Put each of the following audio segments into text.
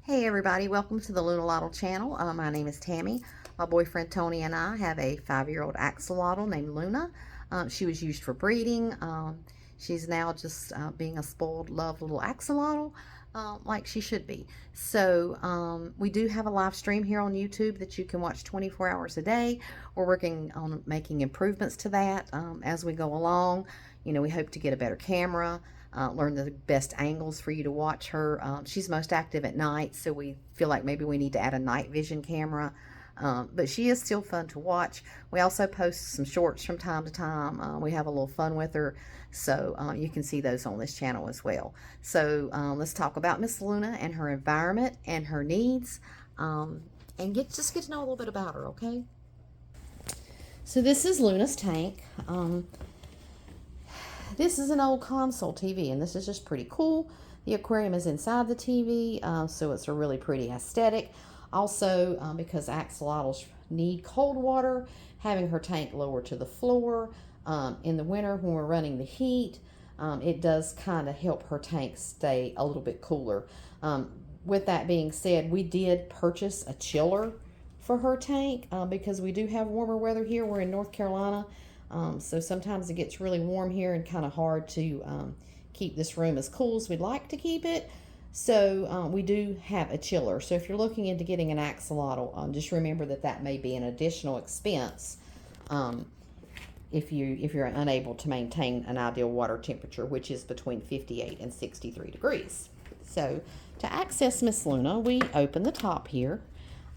Hey everybody, welcome to the Lunalotl channel. My name is Tammy. My boyfriend Tony and I have a 5-year-old axolotl named Luna. She was used for breeding. She's now just being a spoiled, loved little axolotl like she should be. So we do have a live stream here on YouTube that you can watch 24 hours a day. We're working on making improvements to that as we go along. You know, we hope to get a better camera. Learn the best angles for you to watch her. She's most active at night, so we feel like maybe we need to add a night vision camera. But she is still fun to watch. We also post some shorts from time to time. We have a little fun with her, so you can see those on this channel as well. So let's talk about Miss Luna and her environment and her needs, and just get to know a little bit about her, okay? So this is Luna's tank. This is an old console TV, and this is just pretty cool. The aquarium is inside the TV, so it's a really pretty aesthetic. Also, because axolotls need cold water, having her tank lower to the floor in the winter when we're running the heat, it does kind of help her tank stay a little bit cooler. With that being said, we did purchase a chiller for her tank because we do have warmer weather here. We're in North Carolina. So sometimes it gets really warm here and kind of hard to keep this room as cool as we'd like to keep it. So we do have a chiller. So if you're looking into getting an axolotl, just remember that may be an additional expense if you're unable to maintain an ideal water temperature, which is between 58 and 63 degrees. So to access Miss Luna, we open the top here.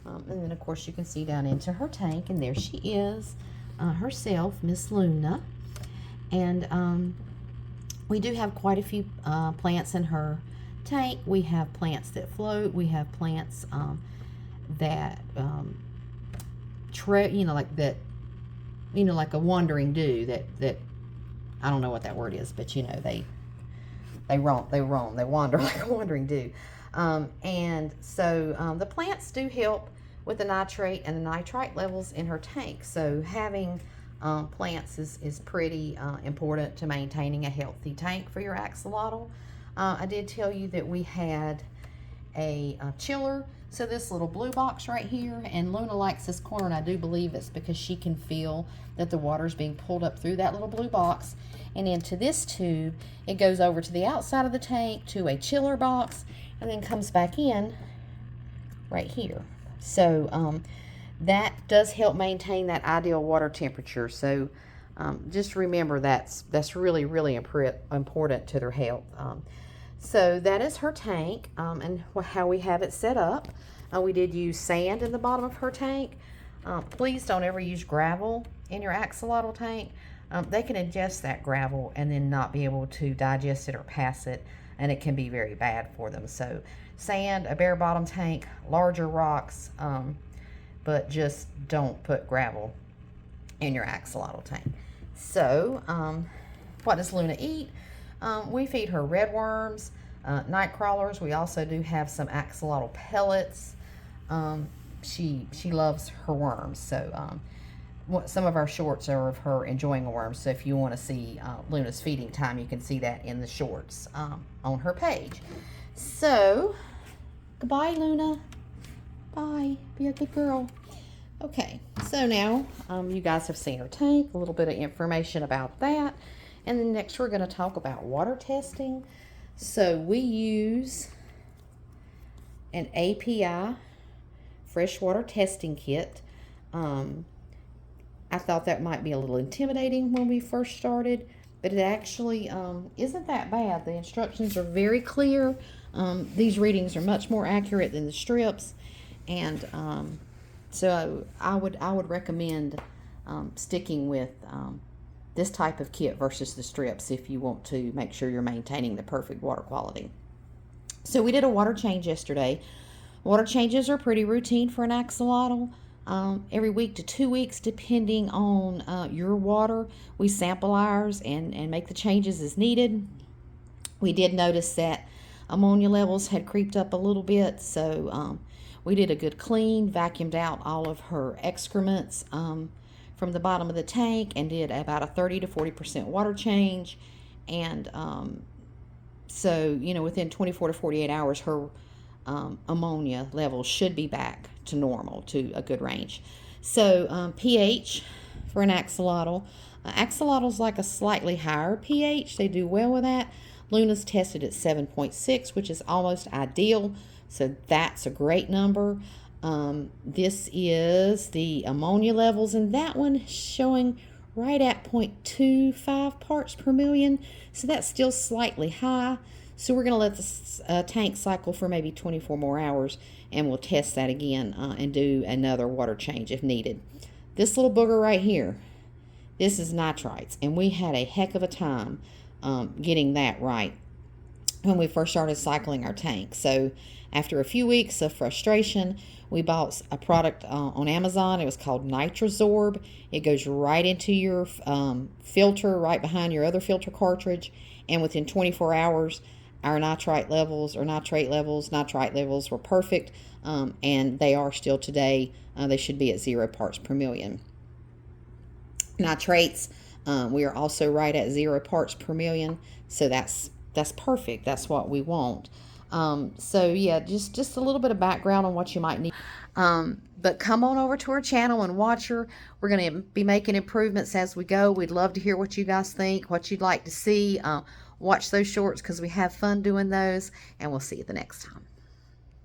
And then, of course, you can see down into her tank, and there she is. Herself, Miss Luna, and we do have quite a few plants in her tank. We have plants that float. We have plants that like a wandering dew. That I don't know what that word is, but they roam, they wander like a wandering dew. And so the plants do help with the nitrate and the nitrite levels in her tank. So having plants is pretty important to maintaining a healthy tank for your axolotl. I did tell you that we had a chiller. So this little blue box right here, and Luna likes this corner, and I do believe it's because she can feel that the water is being pulled up through that little blue box and into this tube. It goes over to the outside of the tank to a chiller box and then comes back in right here. So that does help maintain that ideal water temperature. So just remember that's really, really important to their health. So that is her tank and how we have it set up. We did use sand in the bottom of her tank. Please don't ever use gravel in your axolotl tank. They can ingest that gravel and then not be able to digest it or pass it, and it can be very bad for them. So sand, a bare bottom tank, larger rocks, but just don't put gravel in your axolotl tank. So what does Luna eat? We feed her red worms, night crawlers. We also do have some axolotl pellets. She loves her worms. So some of our shorts are of her enjoying a worm. So if you want to see Luna's feeding time, you can see that in the shorts on her page. So goodbye, Luna. Bye. Be a good girl. Okay, so now you guys have seen her tank, a little bit of information about that. And then next we're going to talk about water testing. So we use an API freshwater testing kit. I thought that might be a little intimidating when we first started, but it actually isn't that bad. The instructions are very clear. These readings are much more accurate than the strips, and so I would recommend sticking with this type of kit versus the strips if you want to make sure you're maintaining the perfect water quality. So we did a water change yesterday. Water changes are pretty routine for an axolotl. Every week to 2 weeks, depending on your water. We sample ours and make the changes as needed. We did notice that ammonia levels had creeped up a little bit, so we did a good clean, vacuumed out all of her excrements from the bottom of the tank and did about a 30 to 40% water change. And so, within 24 to 48 hours, her ammonia levels should be back to normal, to a good range. So pH for an axolotl. Axolotl's like a slightly higher pH. They do well with that. Luna's tested at 7.6, which is almost ideal. So that's a great number. This is the ammonia levels, and that one is showing right at 0.25 parts per million. So that's still slightly high. So we're going to let the tank cycle for maybe 24 more hours, and we'll test that again and do another water change if needed. This little booger right here, this is nitrites, and we had a heck of a time getting that right when we first started cycling our tank. So after a few weeks of frustration, we bought a product on Amazon. It was called Nitrazorb. It goes right into your filter, right behind your other filter cartridge, and within 24 hours, our nitrite levels were perfect, and they are still today. They should be at 0 parts per million. Nitrates, we are also right at 0 parts per million, so that's perfect. That's what we want. So yeah, just a little bit of background on what you might need. But come on over to our channel and watch her. We're going to be making improvements as we go. We'd love to hear what you guys think, what you'd like to see. Watch those shorts because we have fun doing those, and we'll see you the next time.